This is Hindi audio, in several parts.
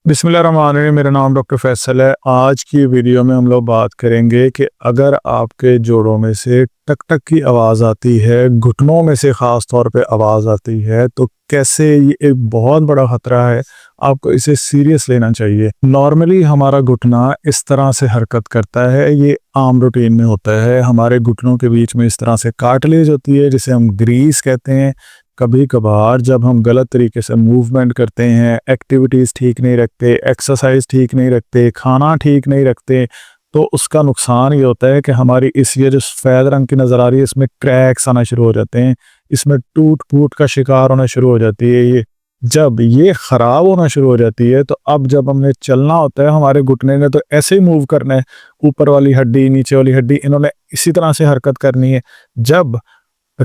बिस्मिल्लाहिर्रहमानिर्रहीम। मेरा नाम डॉक्टर फैसल है। आज की वीडियो में हम लोग बात करेंगे कि अगर आपके जोड़ों में से टक टक की आवाज़ आती है, घुटनों में से ख़ास तौर पे आवाज़ आती है, तो कैसे ये एक बहुत बड़ा ख़तरा है, आपको इसे सीरियस लेना चाहिए। नॉर्मली हमारा घुटना इस तरह से हरकत करता है, ये आम रूटीन में होता है। हमारे घुटनों के बीच में इस तरह से कार्टिलेज होती है जिसे हम ग्रीस कहते हैं। कभी कभार जब हम गलत तरीके से मूवमेंट करते हैं, एक्टिविटीज़ ठीक नहीं रखते, एक्सरसाइज ठीक नहीं रखते, खाना ठीक नहीं रखते, तो उसका नुकसान ये होता है कि हमारी ये जो सफ़ेद रंग की नज़र आ रही है, इसमें क्रैक्स आना शुरू हो जाते हैं, इसमें टूट फूट का शिकार होना शुरू हो जाती है। ये जब ये ख़राब होना शुरू हो जाती है, तो अब जब हमने चलना होता है, हमारे घुटने ने तो ऐसे ही मूव करना है, ऊपर वाली हड्डी नीचे वाली हड्डी इन्होंने इसी तरह से हरकत करनी है। जब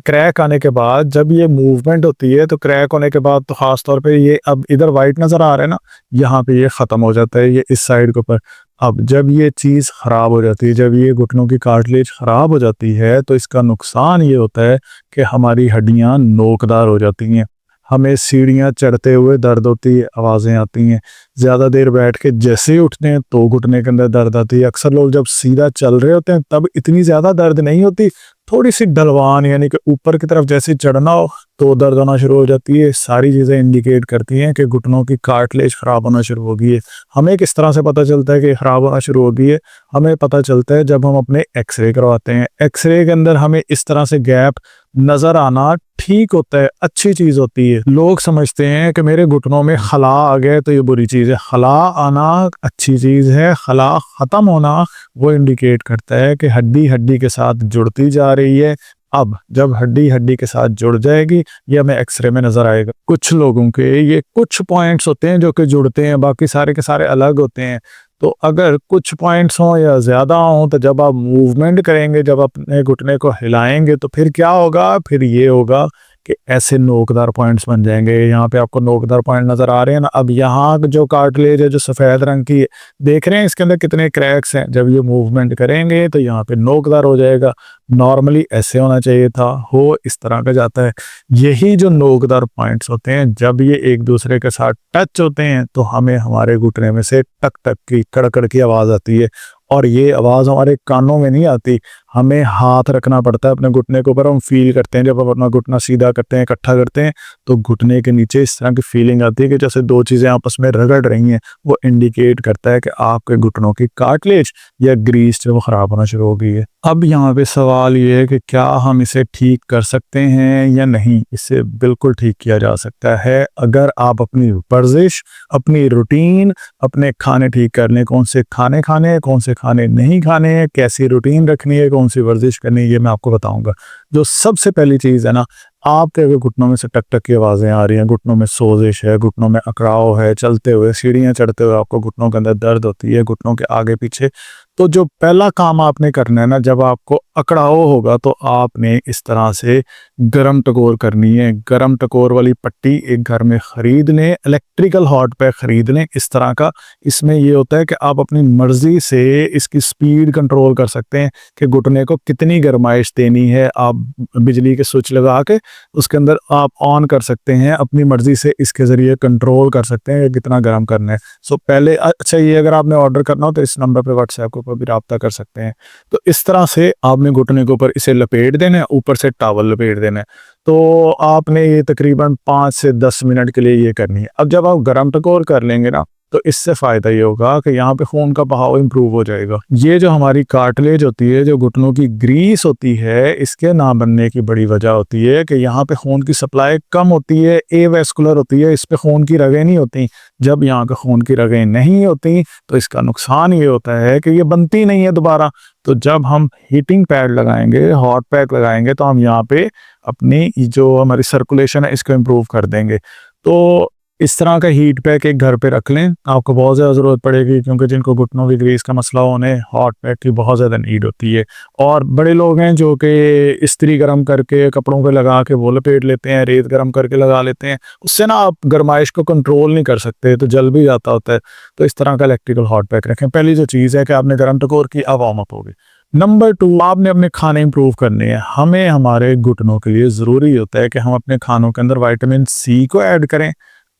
क्रैक आने के बाद जब ये मूवमेंट होती है, तो क्रैक होने के बाद तो ख़ास तौर पे ये अब इधर वाइट नज़र आ रहा है ना, यहाँ पे ये ख़त्म हो जाता है, ये इस साइड के ऊपर। अब जब ये चीज़ ख़राब हो जाती है, जब ये घुटनों की कार्टिलेज ख़राब हो जाती है, तो इसका नुकसान ये होता है कि हमारी हड्डियाँ नोकदार हो जाती हैं, हमें सीढ़ियाँ चढ़ते हुए दर्द होती है, आवाज़ें आती हैं, ज़्यादा देर बैठ के जैसे ही उठते हैं तो घुटने के अंदर दर्द आती है। अक्सर लोग जब सीधा चल रहे होते हैं तब इतनी ज़्यादा दर्द नहीं होती, थोड़ी सी ढलवान यानी कि ऊपर की तरफ जैसे चढ़ना हो तो दर्द होना शुरू हो जाती है। सारी चीज़ें इंडिकेट करती हैं कि घुटनों की कार्टिलेज ख़राब होना शुरू हो गई है। हमें किस तरह से पता चलता है कि ख़राब होना शुरू हो गई है? हमें पता चलता है जब हम अपने एक्सरे करवाते हैं। एक्सरे के अंदर हमें इस तरह से गैप नज़र आना ठीक होता है, अच्छी चीज़ होती है। लोग समझते हैं कि मेरे घुटनों में खला आ गया तो ये बुरी चीज़ है। खला आना अच्छी चीज़ है, खला ख़त्म होना वो इंडिकेट करता है कि हड्डी हड्डी के साथ जुड़ती जा रही है। अब जब हड्डी हड्डी के साथ जुड़ जाएगी, ये हमें एक्सरे में नज़र आएगा। कुछ लोगों के ये कुछ पॉइंट्स होते हैं जो कि जुड़ते हैं, बाकी सारे के सारे अलग होते हैं। तो अगर कुछ पॉइंट्स हों या ज़्यादा हों, तो जब आप मूवमेंट करेंगे, जब अपने घुटने को हिलाएंगे, तो फिर क्या होगा? फिर ये होगा कि ऐसे नोकदार पॉइंट्स बन जाएंगे। यहाँ पे आपको नोकदार पॉइंट नज़र आ रहे हैं ना। अब यहाँ जो कार्टिलेज है जो सफ़ेद रंग की है, देख रहे हैं इसके अंदर कितने क्रैक्स हैं। जब ये मूवमेंट करेंगे तो यहाँ पे नोकदार हो जाएगा। नॉर्मली ऐसे होना चाहिए था, हो इस तरह का जाता है। यही जो नोकदार पॉइंट्स होते हैं, जब ये एक दूसरे के साथ टच होते हैं, तो हमें हमारे घुटने में से टक टक की कड़कड़ की आवाज़ आती है। और ये आवाज़ हमारे कानों में नहीं आती, हमें हाथ रखना पड़ता है अपने घुटने के ऊपर। हम फील करते हैं, जब हम अपना घुटना सीधा करते हैं, इकट्ठा करते हैं, तो घुटने के नीचे इस तरह की फीलिंग आती है कि जैसे दो चीज़ें आपस में रगड़ रही हैं। वो इंडिकेट करता है कि आपके घुटनों की कार्टिलेज या ग्रीस जो ख़राब होना शुरू हो गई है। अब यहाँ पे सवाल ये है कि क्या हम इसे ठीक कर सकते हैं या नहीं? इसे बिल्कुल ठीक किया जा सकता है अगर आप अपनी वर्जिश, अपनी रूटीन, अपने खाने ठीक कर लें। कौन से खाने खाने हैं, कौन से खाने नहीं खाने हैं, कैसी रूटीन रखनी है, कौन सी वर्जिश करनी है, ये मैं आपको बताऊंगा। जो सबसे पहली चीज़ है ना, आपके अगर घुटनों में से टक टक की आवाज़ें आ रही हैं, घुटनों में सोजिश है, घुटनों में अकड़ाव है, चलते हुए सीढ़ियाँ चढ़ते हुए आपको घुटनों के अंदर दर्द होती है, घुटनों के आगे पीछे, तो जो पहला काम आपने करना है ना, जब आपको अकड़ाव होगा तो आपने इस तरह से गरम टकोर करनी है। गरम टकोर वाली पट्टी एक घर में ख़रीद लें, इलेक्ट्रिकल हॉट पैक ख़रीद लें इस तरह का। इसमें ये होता है कि आप अपनी मर्ज़ी से इसकी स्पीड कंट्रोल कर सकते हैं कि घुटने को कितनी गरमाइश देनी है। आप बिजली के स्विच लगा के उसके अंदर आप ऑन कर सकते हैं, अपनी मर्ज़ी से इसके ज़रिए कंट्रोल कर सकते हैं कितना गर्म करना है। सो पहले अच्छा, ये अगर आपने ऑर्डर करना हो तो इस नंबर पे व्हाट्सएप के ऊपर भी रब्ता कर सकते हैं। तो इस तरह से आपने घुटने के ऊपर इसे लपेट देना है, ऊपर से टॉवल लपेट देना है। तो आपने ये तकरीबन 5 से 10 मिनट के लिए ये करनी है। अब जब आप गर्म टकोर कर लेंगे ना, तो इससे फ़ायदा ये होगा कि यहाँ पे खून का बहाव इम्प्रूव हो जाएगा। ये जो हमारी कार्टिलेज होती है, जो घुटनों की ग्रीस होती है, इसके ना बनने की बड़ी वजह होती है कि यहाँ पे खून की सप्लाई कम होती है, एवेस्कुलर होती है, इस पे खून की रगें नहीं होती। जब यहाँ पे खून की रगें नहीं होती, तो इसका नुकसान ये होता है कि ये बनती नहीं है दोबारा। तो जब हम हीटिंग पैड लगाएंगे, हॉट पैक लगाएंगे, तो हम यहाँ पे अपनी जो हमारी सर्कुलेशन है इसको इम्प्रूव कर देंगे। तो इस तरह का हीट पैक एक घर पे रख लें, आपको बहुत ज़्यादा ज़रूरत पड़ेगी, क्योंकि जिनको घुटनों की ग्रीस का मसला हो, उन्हें हॉट पैक की बहुत ज़्यादा नीड होती है। और बड़े लोग हैं जो कि इस्त्री गर्म करके कपड़ों पे लगा के वो लपेट लेते हैं, रेत गर्म करके लगा लेते हैं, उससे ना आप गर्माइश को कंट्रोल नहीं कर सकते, तो जल भी जाता होता है। तो इस तरह का इलेक्ट्रिकल हॉट पैक रखें। पहली जो चीज़ है कि आपने गर्म टकोर की, अब वार्म अप होगी। नंबर 2, आपने अपने खाने इंप्रूव करने हैं। हमें हमारे घुटनों के लिए ज़रूरी होता है कि हम अपने खानों के अंदर विटामिन सी को ऐड करें,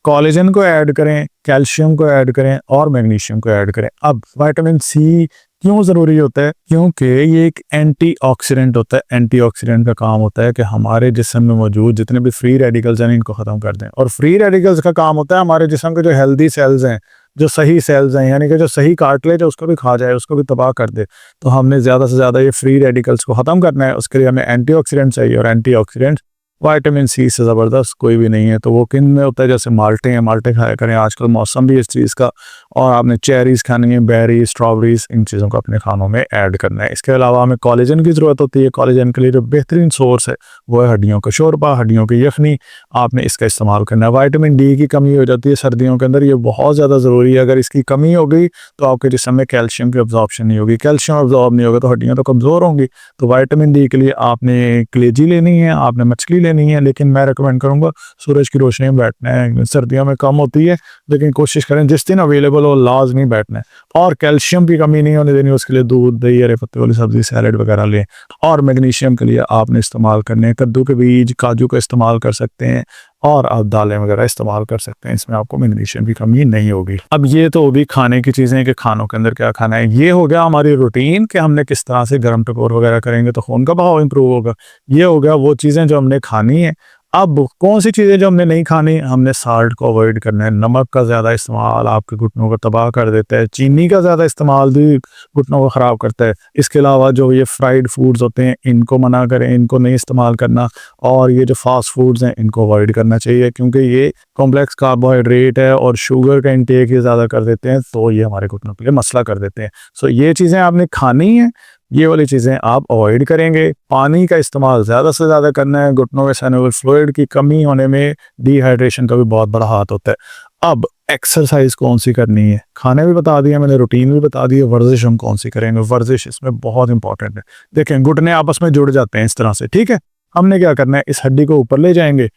कोलेजन को ऐड करें, कैल्शियम को ऐड करें और मैग्नीशियम को ऐड करें। अब विटामिन सी क्यों ज़रूरी होता है? क्योंकि ये एक एंटीऑक्सीडेंट होता है। एंटीऑक्सीडेंट का काम होता है कि हमारे जिस्म में मौजूद जितने भी फ्री रेडिकल्स हैं इनको ख़त्म कर दें, और फ्री रेडिकल्स का काम होता है हमारे जिस्म के जो हेल्दी सेल्स हैं, जो सही सेल्स हैं, यानी कि जो सही कार्टिलेज है उसको भी खा जाए, उसको भी तबाह कर दे। तो हमने ज़्यादा से ज़्यादा ये फ्री रेडिकल्स को ख़त्म करना है, उसके लिए हमें एंटीऑक्सीडेंट चाहिए, और एंटीऑक्सीडेंट विटामिन सी से ज़बरदस्त कोई भी नहीं है। तो वो किन में होता है? जैसे माल्टे हैं, माल्टे खाया करें, आजकल मौसम भी इस चीज़ का, और आपने चेरीज़ खानी है, बेरीज, स्ट्रॉबेरीज, इन चीज़ों को अपने खानों में ऐड करना है। इसके अलावा हमें कोलेजन की ज़रूरत होती है। कोलेजन के लिए जो बेहतरीन सोर्स है वो है हड्डियों का शोरबा, हड्डियों की यखनी, आपने इसका इस्तेमाल करना है। विटामिन डी की कमी हो जाती है सर्दियों के अंदर, ये बहुत ज़्यादा ज़रूरी है। अगर इसकी कमी हो गई तो आपके जिस्म में कैल्शियम की अब्जॉर्प्शन नहीं होगी, कैल्शियम अब्जॉर्ब नहीं होगा तो हड्डियाँ तो कमज़ोर होंगी। तो विटामिन डी के लिए आपने कलेजी लेनी है, आपने मछली लेनी है, लेकिन मैं रेकमेंड करूंगा सूरज की रोशनी में बैठना है। सर्दियों में कम होती है, लेकिन कोशिश करें जिस दिन अवेलेबल हो लाजमी बैठना है। और कैल्शियम की कमी नहीं होने देनी, उसके लिए दूध, दही, हरे पत्ते वाली सब्जी, सैलेड वगैरह लें। और मैग्नीशियम के लिए आपने इस्तेमाल करने हैं कद्दू के बीज, काजू का इस्तेमाल कर सकते हैं, और आप दालें वगैरह इस्तेमाल कर सकते हैं, इसमें आपको मैग्नीशियम की कमी नहीं होगी। अब ये तो भी खाने की चीज़ें कि खानों के अंदर क्या खाना है। ये हो गया हमारी रूटीन कि हमने किस तरह से गर्म टकोर वगैरह करेंगे तो खून का बहाव इंप्रूव होगा। ये हो गया वो चीज़ें जो हमने खानी है। अब कौन सी चीज़ें जो हमने नहीं खानी? हमने साल्ट को अवॉइड करना है। नमक का ज़्यादा इस्तेमाल आपके घुटनों को तबाह कर देता है। चीनी का ज़्यादा इस्तेमाल भी घुटनों को ख़राब करता है। इसके अलावा जो ये फ्राइड फूड्स होते हैं इनको मना करें, इनको नहीं इस्तेमाल करना। और ये जो फास्ट फूड्स हैं इनको अवॉइड करना चाहिए, क्योंकि ये कॉम्प्लेक्स कार्बोहाइड्रेट है और शुगर का इंटेक ये ज़्यादा कर देते हैं, तो ये हमारे घुटनों के लिए मसला कर देते हैं। सो ये चीज़ें आपने खानी है, ये वाली चीज़ें आप अवॉइड करेंगे। पानी का इस्तेमाल ज़्यादा से ज़्यादा करना है। घुटनों में सैनोवल फ्लूइड की कमी होने में डिहाइड्रेशन का भी बहुत बड़ा हाथ होता है। अब एक्सरसाइज कौन सी करनी है, खाने भी बता दिया मैंने, रूटीन भी बता दी है, वर्जिश हम कौन सी करेंगे। वर्जिश इसमें बहुत इंपॉर्टेंट है। देखें, घुटने आपस में जुड़ जाते हैं इस तरह से, ठीक है। हमने क्या करना है, इस हड्डी को ऊपर ले जाएंगे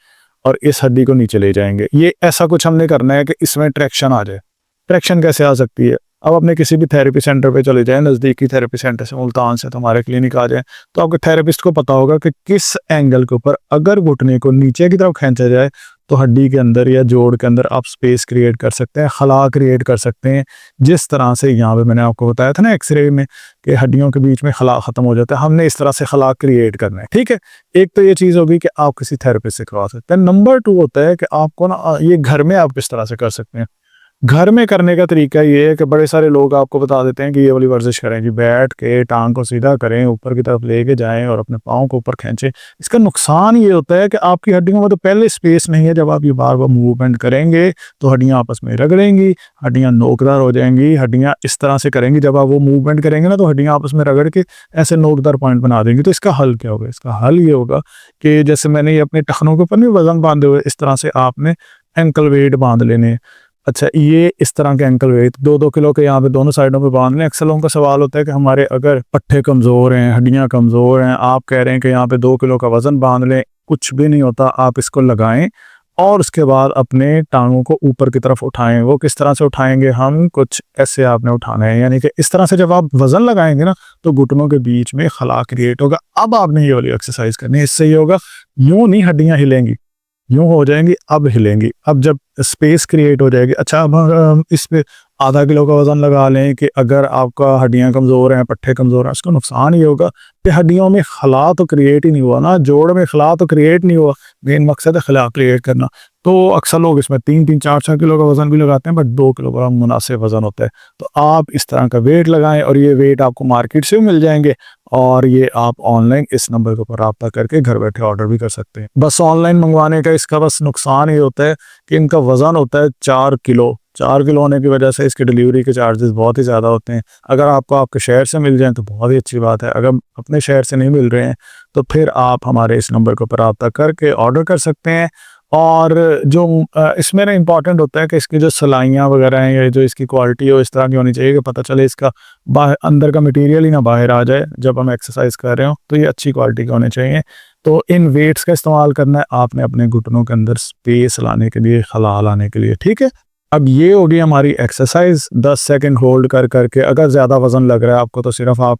और इस हड्डी को नीचे ले जाएंगे। ये ऐसा कुछ हमने करना है कि इसमें ट्रैक्शन आ जाए। ट्रैक्शन कैसे आ सकती है? अब अपने किसी भी थेरेपी सेंटर पे चले जाएं, नज़दीकी थेरेपी सेंटर से, मुल्तान से, तो हमारे क्लिनिक आ जाए, तो आपके थेरेपिस्ट को पता होगा कि किस एंगल के ऊपर अगर घुटने को नीचे की तरफ खींचा जाए तो हड्डी के अंदर या जोड़ के अंदर आप स्पेस क्रिएट कर सकते हैं, खला क्रिएट कर सकते हैं। जिस तरह से यहाँ पे मैंने आपको बताया था ना एक्सरे में कि हड्डियों के बीच में खला ख़त्म हो जाता है, हमने इस तरह से खला क्रिएट करना है, ठीक है। एक तो ये चीज़ होगी कि आप किसी थेरेपिस्ट से करवा सकते हैं। नंबर 2 होता है कि आपको ना ये घर में आप किस तरह से कर सकते हैं। घर में करने का तरीका ये है कि बड़े सारे लोग आपको बता देते हैं कि ये वाली वर्जिश करें जी, बैठ के टांग को सीधा करें, ऊपर की तरफ लेके जाएं और अपने पाँव को ऊपर खींचें। इसका नुकसान ये होता है कि आपकी हड्डियों में तो पहले स्पेस नहीं है। जब आप ये बार बार मूवमेंट करेंगे तो हड्डियां आपस में रगड़ेंगी, हड्डियां नोकदार हो जाएंगी। हड्डियां इस तरह से करेंगी, जब आप वो मूवमेंट करेंगे ना तो हड्डियां आपस में रगड़ के ऐसे नोकदार पॉइंट बना देंगी। तो इसका हल क्या होगा? इसका हल ये होगा कि जैसे मैंने ये अपने टखनों के ऊपर नहीं वजन बांधे हुए, इस तरह से आपने एंकल वेट बांध लेने। अच्छा, ये इस तरह के एंकल वेट 2-2 किलो के यहाँ पे दोनों साइडों पे बांध लें। अक्सर लोगों का सवाल होता है कि हमारे अगर पट्टे कमज़ोर हैं, हड्डियाँ कमज़ोर हैं, आप कह रहे हैं कि यहाँ पे 2 किलो का वज़न बांध लें। कुछ भी नहीं होता, आप इसको लगाएं और उसके बाद अपने टांगों को ऊपर की तरफ उठाएं। वो किस तरह से उठाएंगे? हम कुछ ऐसे आपने उठाना है, यानी कि इस तरह से जब आप वज़न लगाएंगे ना तो घुटनों के बीच में खला क्रिएट होगा। अब आपने ये वाली एक्सरसाइज करनी है, इससे ये होगा, यूँ नहीं हड्डियाँ हिलेंगी, यूँ हो जाएंगी, अब हिलेंगी। अब जब स्पेस क्रिएट हो जाएगी। अच्छा, अब हम इस पे आधा किलो का वज़न लगा लें कि अगर आपका हड्डियां कमज़ोर हैं, पट्टे कमज़ोर हैं, उसका नुकसान ये होगा कि हड्डियों में खला तो क्रिएट ही नहीं हुआ ना, जोड़ में खला तो क्रिएट नहीं हुआ। मेन मकसद है खला क्रिएट करना। तो अक्सर लोग इसमें 3-3, 4-4 किलो का वज़न भी लगाते हैं, बट 2 किलो का मुनासिब वज़न होता है। तो आप इस तरह का वेट लगाएं और ये वेट आपको मार्केट से भी मिल जाएंगे और ये आप ऑनलाइन इस नंबर के ऊपर रब्ता करके घर बैठे ऑर्डर भी कर सकते हैं। बस ऑनलाइन मंगवाने का इसका बस नुकसान ये होता है कि इनका वज़न होता है 4 किलो। 4 किलो होने की वजह से इसके डिलीवरी के चार्जेस बहुत ही ज़्यादा होते हैं। अगर आपको आपके शहर से मिल जाएँ तो बहुत ही अच्छी बात है। अगर अपने शहर से नहीं मिल रहे हैं तो फिर आप हमारे इस नंबर के ऊपर रब्ता करके ऑर्डर कर सकते हैं। और जो इसमें ना इम्पॉर्टेंट होता है कि इसकी जो सिलाइयाँ वगैरह हैं, या जो इसकी क्वालिटी हो इस तरह की होनी चाहिए कि पता चले इसका अंदर का मटेरियल ही ना बाहर आ जाए जब हम एक्सरसाइज कर रहे हो। तो ये अच्छी क्वालिटी के होने चाहिए। तो इन वेट्स का इस्तेमाल करना है आपने अपने घुटनों के अंदर स्पेस लाने के लिए, खला लाने के लिए, ठीक है। अब ये होगी हमारी एक्सरसाइज। 10 सेकंड होल्ड कर करके, अगर ज़्यादा वज़न लग रहा है आपको तो सिर्फ आप